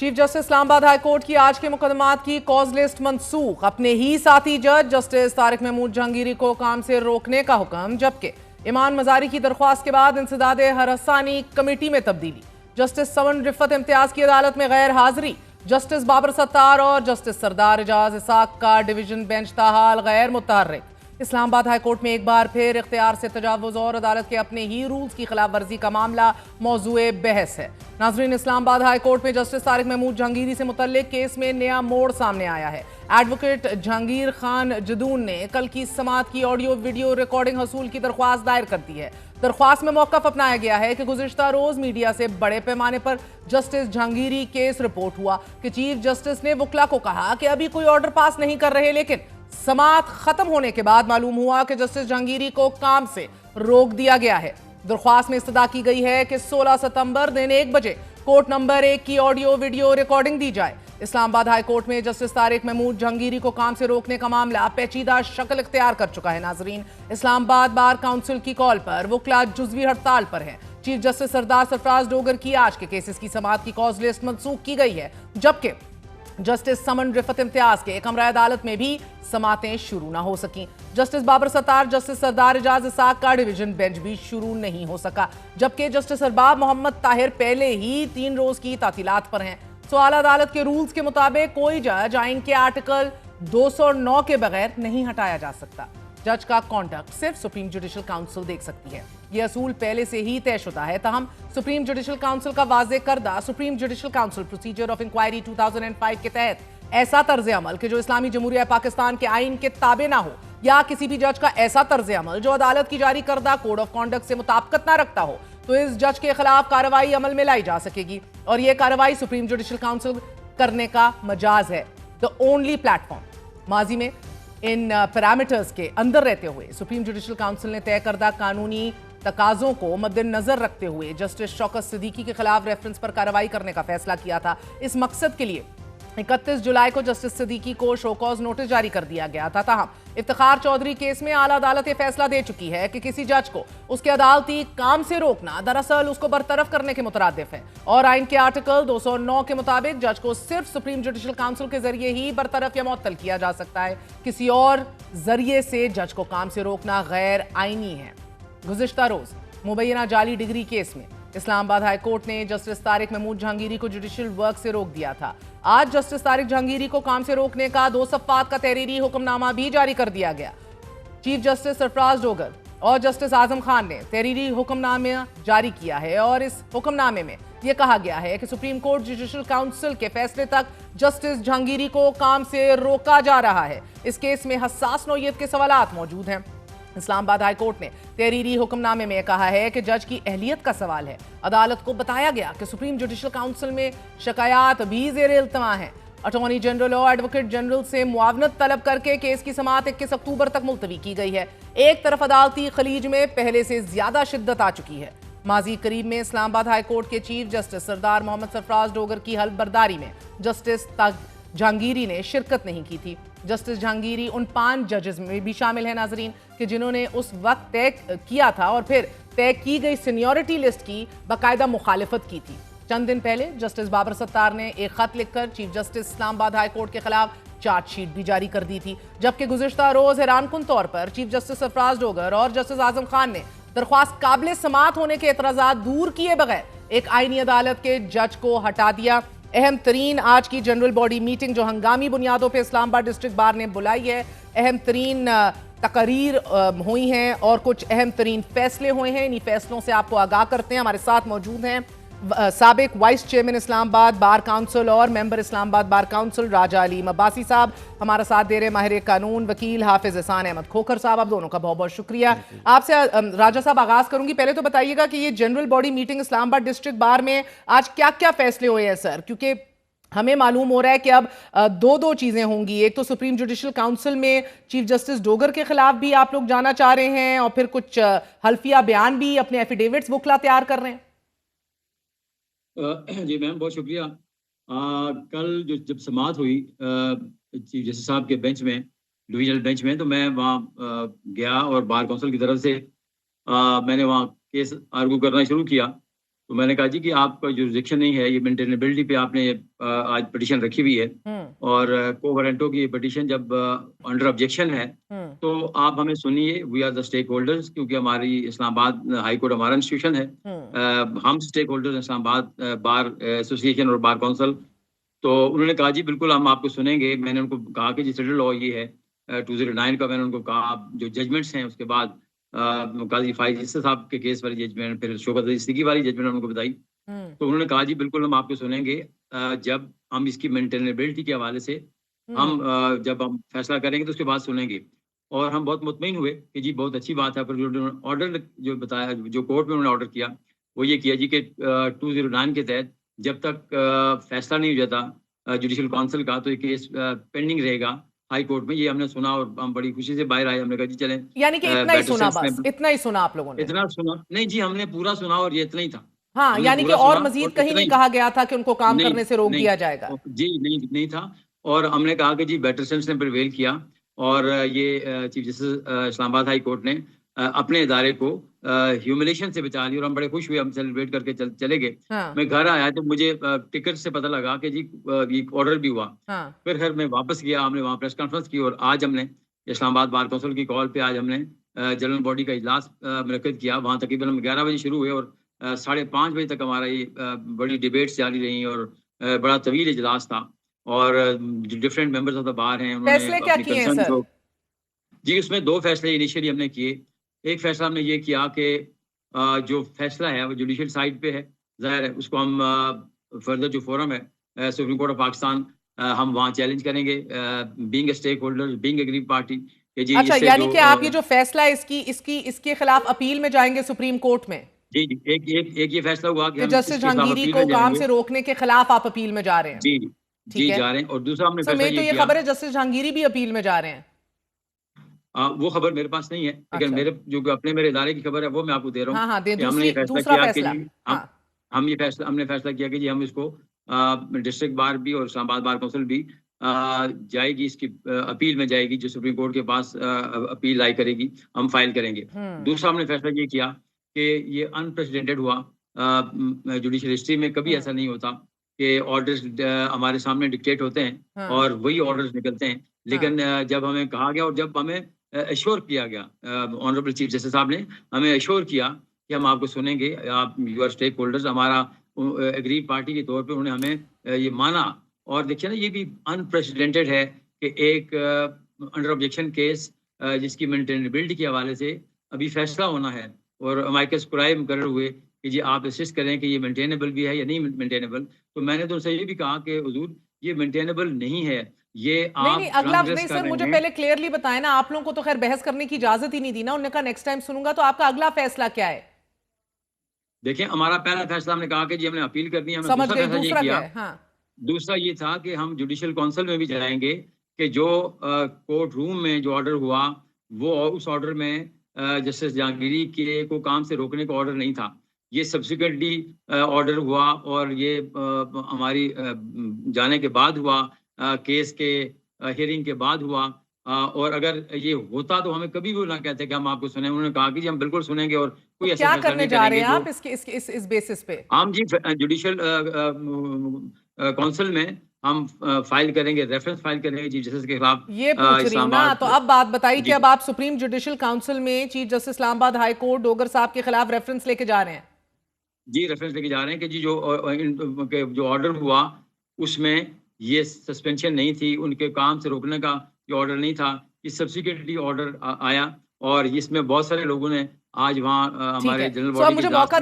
Chief justice Islamabad high court की आज के मुकदमात की कॉज लिस्ट मनसूख। अपने ही साथी जज जस्टिस तारिक महमूद जहांगीरी को काम से रोकने का हुक्म, जबकि इमान मजारी की दरख्वास्त के बाद इंसदाद हरसानी कमेटी में तब्दीली। जस्टिस समन रिफत इम्तियाज की अदालत में गैर हाजिरी। जस्टिस बाबर सत्तार और जस्टिस सरदार एजाज इसाक का डिवीजन बेंच ताहाल गैर मुतहर्रिक। इस्लामाबाद हाई कोर्ट में एक बार फिर इख्तियार से तजावुज और अदालत के अपने ही रूल्स की खिलाफ वर्जी का मामला मौजूए बहस है। नाजरीन, इस्लामाबाद हाई कोर्ट में जस्टिस तारिक महमूद जहांगीरी से मुतल्लिक केस में नया मोड़ सामने आया है। एडवोकेट जहांगीर खान जदून ने कल की समाअत की ऑडियो वीडियो रिकॉर्डिंग हसूल की दरख्वास्त दायर कर दी है। दरख्वास्त में मौक़िफ़ अपनाया गया है कि गुज़िश्ता रोज मीडिया से बड़े पैमाने पर जस्टिस जहांगीरी केस रिपोर्ट हुआ कि चीफ जस्टिस ने वकला को कहा कि अभी कोई ऑर्डर पास नहीं कर रहे, लेकिन समाअत खत्म होने के बाद मालूम हुआ कि जस्टिस जहांगीरी को काम से रोक दिया गया है। दरख्वास्त में इस्तदा की गई है कि 16 सितंबर दिन 1 बजे कोर्ट नंबर 1 की ऑडियो वीडियो रिकॉर्डिंग दी जाए। इस्लामाबाद हाई कोर्ट में जस्टिस तारिक महमूद जहांगीरी को काम से रोकने का मामला पेचीदा शक्ल इख्तियार कर चुका है। नाजरीन, इस्लामाबाद बार काउंसिल की कॉल पर वकला जुज़वी हड़ताल पर हैं। चीफ जस्टिस सरदार सरफराज डोगर की आज के केसेस की समाअत की कॉज लिस्ट मनसूख की गई है, जबकि जस्टिस समन रिफत इम्तियाज के कमरा अदालत में भी समातें शुरू ना हो सकी। जस्टिस बाबर सत्तार, जस्टिस सरदार एजाज इसाक का डिवीजन बेंच भी शुरू नहीं हो सका, जबकि जस्टिस अरबाब मोहम्मद ताहिर पहले ही 3 रोज की तातीलात पर हैं। तो आला अदालत के रूल्स के मुताबिक कोई जज आइन के आर्टिकल 209 के बगैर नहीं हटाया जा सकता। जज का कॉन्डक्ट सिर्फ सुप्रीम जुडिशल काउंसिल देख सकती है। यह असूल पहले से ही तयशुदा है। तहम सुप्रीम जुडिशल काउंसिल का वाज़े करदा supreme judicial council procedure of inquiry 2005 के तहत ऐसा तर्ज अमल कि जो इस्लामी जमहूरिया पाकिस्तान के आइन के ताबे ना हो, या किसी भी जज का ऐसा तर्ज अमल जो अदालत की जारी करदा कोड ऑफ कॉन्डक्ट से मुताबिकत ना रखता हो, तो इस जज के खिलाफ कार्रवाई अमल में लाई जा सकेगी। और यह कार्रवाई सुप्रीम जुडिशल काउंसिल करने का मजाज है, द ओनली प्लेटफॉर्म। माजी में इन पैरामीटर्स के अंदर रहते हुए सुप्रीम जुडिशल काउंसिल ने तय करदा कानूनी तकाजों को मद्देनजर रखते हुए जस्टिस शौकत सिद्दीकी के खिलाफ रेफरेंस पर कार्रवाई करने का फैसला किया था। इस मकसद के लिए 31 जुलाई को जस्टिस सिद्दीकी को शोकॉज नोटिस जारी कर दिया गया था। ताहम इफ्तिखार चौधरी केस में आला अदालत यह फैसला दे चुकी है कि किसी जज को उसके अदालती काम से रोकना दरअसल उसको बरतरफ करने के मुतरादिफ है, और आइन के आर्टिकल 209 के मुताबिक जज को सिर्फ सुप्रीम जुडिशल काउंसिल के जरिए ही बरतरफ या मुअत्तल किया जा सकता है। किसी और जरिए से जज को काम से रोकना गैर आइनी है। गुज़िश्ता रोज मुबैना जाली डिग्री केस में इस्लामाबाद हाई कोर्ट ने जस्टिस तारिक महमूद जहांगीरी को जुडिशल वर्क से रोक दिया था। आज जस्टिस तारिक जहांगीरी को काम से रोकने का 2 सफ़ात का तहरीरी हुक्मनामा भी जारी कर दिया गया। चीफ जस्टिस सरफराज डोगर और जस्टिस आजम खान ने तहरीरी हुक्मनामा जारी किया है, और इस हुक्मनामे में यह कहा गया है कि सुप्रीम कोर्ट जुडिशल काउंसिल के फैसले तक जस्टिस जहांगीरी को काम से रोका जा रहा है। इस केस में हसास नौयत के सवालात मौजूद हैं। इस्लामाबाद हाई कोर्ट ने तहरीरी हुक्मनामे में कहा है कि जज की अहलियत का सवाल है। अदालत को बताया गया कि सुप्रीम जुडिशल काउंसिल में शिकायत भी ज़ेरे इल्तमा है। अटॉर्नी जनरल और एडवोकेट जनरल से मुआवनत तलब करके केस की समाअत 21 अक्टूबर तक मुलतवी की गई है। एक तरफ अदालती खलीज में पहले से ज्यादा शिद्दत आ चुकी है। माजी करीब में इस्लामाबाद हाई कोर्ट के चीफ जस्टिस सरदार मोहम्मद सरफराज डोगर की हल्फ बर्दारी में जस्टिस जहांगीरी ने शिरकत नहीं की थी। जस्टिस जहांगीरी उन 5 जजेस में भी शामिल है नाजरीन कि जिन्होंने उस वक्त तय किया था और फिर तय की गई सीनियरिटी लिस्ट की बाकायदा मुखालिफत की थी। चंद दिन पहले जस्टिस बाबर सत्तार ने एक खत लिखकर chief justice Islamabad high court के खिलाफ चार्जशीट भी जारी कर दी थी, जबकि गुज़िश्ता रोज हैरानकुन तौर पर चीफ जस्टिस सरफराज डोगर और जस्टिस आजम खान ने दरख्वास्त काबिल समाअत होने के एतराज़ात दूर किए बगैर एक आईनी अदालत के जज को हटा दिया। अहम तरीन आज की जनरल बॉडी मीटिंग जो हंगामी बुनियादों पर इस्लामाबाद डिस्ट्रिक्ट बार ने बुलाई है, अहम तरीन तकरीर हुई हैं और कुछ अहम तरीन फैसले हुए हैं। इन्हीं फैसलों से आपको आगाह करते हैं। हमारे साथ मौजूद हैं साबिक vice chairman Islamabad bar council और member Islamabad bar council Raja Ali Abbasi साहब, हमारा साथ दे रहे माहिर कानून वकील हाफिज एहसान अहमद खोखर साहब। आप दोनों का बहुत बहुत शुक्रिया। आपसे राजा साहब आगाज करूंगी, पहले तो बताइएगा कि ये general body meeting Islamabad district bar में आज क्या क्या फैसले हुए हैं सर, क्योंकि हमें मालूम हो रहा है कि अब दो चीजें होंगी। एक तो सुप्रीम जुडिशल काउंसिल में चीफ जस्टिस डोगर के खिलाफ भी आप लोग जाना चाह रहे हैं, और फिर कुछ हल्फिया बयान भी अपने एफिडेविट्स वकला तैयार कर रहे हैं। जी मैम, बहुत शुक्रिया। कल जो जब समाअत हुई चीफ जस्टिस साहब के बेंच में, डिविजनल बेंच में, तो मैं वहाँ गया और बार काउंसिल की तरफ से मैंने वहाँ केस आर्गू करना शुरू किया। तो मैंने कहा जी कि आपका जुरिडिक्शन नहीं है, ये मेंटेनेबिलिटी पे आपने आज पिटीशन रखी हुई है और को वारंटो की पिटीशन जब अंडर ऑब्जेक्शन है तो आप हमें सुनिए, we are the stakeholders, क्योंकि हमारी इस्लामाबाद हाई कोर्ट हमारा इंस्टीट्यूशन है। हम stakeholders Islamabad bar association और बार काउंसिल। तो उन्होंने कहा जी बिल्कुल हम आपको सुनेंगे। मैंने उनको कहा कि जी सेटल लॉ ये है 2009 का। मैंने उनको कहा जो जजमेंट्स हैं उसके बाद काजी फाइज इस्सा साहब के केस वाली जजमेंट, फिर शौकत अली सिद्दीकी वाली जजमेंट उनको बताई। तो उन्होंने कहा जी बिल्कुल हम आपको सुनेंगे जब हम इसकी मेंटेनेबिलिटी के हवाले से हम जब हम फैसला करेंगे तो उसके बाद सुनेंगे। और हम बहुत मुतमईन हुए कि जी बहुत अच्छी बात है। पर जो ऑर्डर जो बताया, जो कोर्ट में उन्होंने ऑर्डर किया वो ये किया जी कि 209 के तहत जब तक फैसला नहीं हो जाता जुडिशल काउंसिल का तो ये केस पेंडिंग रहेगा हाई कोर्ट में। ये हमने सुना और हम बड़ी खुशी से बाहर आए। हमने कहा जी चलें, यानी कि इतना ही सुना, बस इतना ही सुना आप लोगों ने? इतना सुना नहीं जी, हमने पूरा सुना और ये इतना ही था। हाँ, यानी कि और मजीद कहीं नहीं कहा गया था कि उनको काम करने से रोक दिया जाएगा? जी नहीं था। और हमने कहा कि जी बेटर सेंस ने प्रिवेल किया और ये chief justice Islamabad high court ने अपने इदारे को ह्यूमिलेशन से बचा लिया और हम बड़े खुश हुए। हम सेलिब्रेट करके चले गए। मैं घर आया तो मुझे टिकट से पता लगा कि जी ये ऑर्डर भी हुआ। फिर खैर मैं वापस गया, हमने वहाँ प्रेस कॉन्फ्रेंस की और आज हमने इस्लामाबाद बार काउंसिल की कॉल पे आज हमने जनरल बॉडी का इजलास मुनक्किद किया। वहाँ तकरीबन हम 11 बजे शुरू हुए और 5:30 बजे तक हमारा ये बड़ी डिबेट्स जारी रही और बड़ा तवील इजलास था। और जो different members of the bar हैं फैसले क्या किए हैं सर? जी उसमें 2 फैसले इनिशियली हमने किए। एक फैसला हमने ये किया कि जो फैसला है वो जुडिशियल साइड पे है, जाहिर है उसको हम फर्दर जो फोरम है सुप्रीम कोर्ट ऑफ पाकिस्तान हम वहाँ चैलेंज करेंगे being a stakeholder, being aggrieved party. अच्छा, यानी कि आप ये जो फैसला है इसके खिलाफ अपील में जाएंगे सुप्रीम कोर्ट में? जी एक ये फैसला हुआ कि जस्टिस जहांगीरी को काम से रोकने के खिलाफ आप अपील में जा रहे हैं? जी जा रहे हैं। और दूसरा हमने फैसला ये किया, खबर है जस्टिस जहांगीरी भी अपील में जा रहे हैं? वो खबर मेरे पास नहीं है, लेकिन अच्छा। मेरे इदारे की खबर है वो मैं आपको दे रहा हूँ। हाँ, हमने ये फैसला किया कि हमने फैसला किया कि जी हम इसको डिस्ट्रिक्ट बार भी और इस्लामाबाद बार काउंसिल भी जाएगी, इसकी अपील में जाएगी, जो सुप्रीम कोर्ट के पास अपील लाई करेगी हम फाइल करेंगे। दूसरा हमने फैसला ये किया कि ये अनप्रेसिडेंटेड हुआ जुडिशियल हिस्ट्री में, कभी ऐसा नहीं होता कि ऑर्डर्स हमारे सामने डिक्टेट होते हैं और वही ऑर्डर्स निकलते हैं। लेकिन जब हमें कहा गया और जब हमें एश्योर किया गया, ऑनरेबल चीफ जस्टिस साहब ने हमें एश्योर किया कि हम आपको सुनेंगे, आप यू आर स्टेक होल्डर्स, हमारा एग्रीड पार्टी के तौर पे उन्होंने हमें ये माना। और देखिए ना, ये भी अनप्रेसिडेंटेड है कि एक अंडर ऑब्जेक्शन केस जिसकी मेंटेनेबिलिटी के हवाले से अभी फैसला होना है और अमाइकस कुराई मुकर्रर हुए कि जी आप असिस्ट करें कि ये मेंटेनेबल भी है या नहीं मेंटेनेबल। तो मैंने तो उनसे ये भी कहा कि हुजूर ये मेंटेनेबल नहीं है, ये आप नहीं अगला नहीं सर, मुझे पहले क्लियरली बताएं ना। आप लोगों को तो खैर बहस करने की इजाजत ही नहीं दी ना, उन्होंने कहा नेक्स्ट टाइम सुनूंगा। तो आपका अगला फैसला क्या है? देखिए हमारा पहला फैसला हमने कहा कि जी हमने अपील करनी है। समझ गए। दूसरा क्या है? हाँ। दूसरा ये था कि हम जुडिशियल काउंसिल में भी जाएंगे कि जो कोर्ट रूम में जो ऑर्डर हुआ वो उस ऑर्डर में जस्टिस जहांगीरी के को काम से रोकने का ऑर्डर नहीं था। ये सब्सिक्वेंटली ऑर्डर हुआ और ये हमारी जाने के बाद हुआ, केस के हियरिंग के बाद हुआ। और अगर ये होता तो हमें कभी भी ना कहते कि हम आपको सुने। उन्होंने कहा कि जी हम बिल्कुल सुनेंगे और कोई तो क्या करने जा रहे हैं आप इस बेसिस पे? हम जी जुडिशियल काउंसिल में हम फाइल करेंगे, रेफरेंस फाइल करेंगे चीफ जस्टिस के खिलाफ। ये पूछ रही हूँ ना। तो अब बात बताइए कि अब आप सुप्रीम जुडिशियल काउंसिल में chief justice Islamabad high court Dogar साहब के खिलाफ रेफरेंस लेके जा रहे हैं? जी रेफरेंस लेके जा रहे हैं कि जी जो ऑर्डर हुआ उसमें ये सस्पेंशन नहीं थी, उनके काम से रोकने का जो ऑर्डर नहीं था, ये सब्सिक्वेंटली ऑर्डर आया और इसमें बहुत सारे लोगों ने आज वहाँ हमारे जनरल बॉडी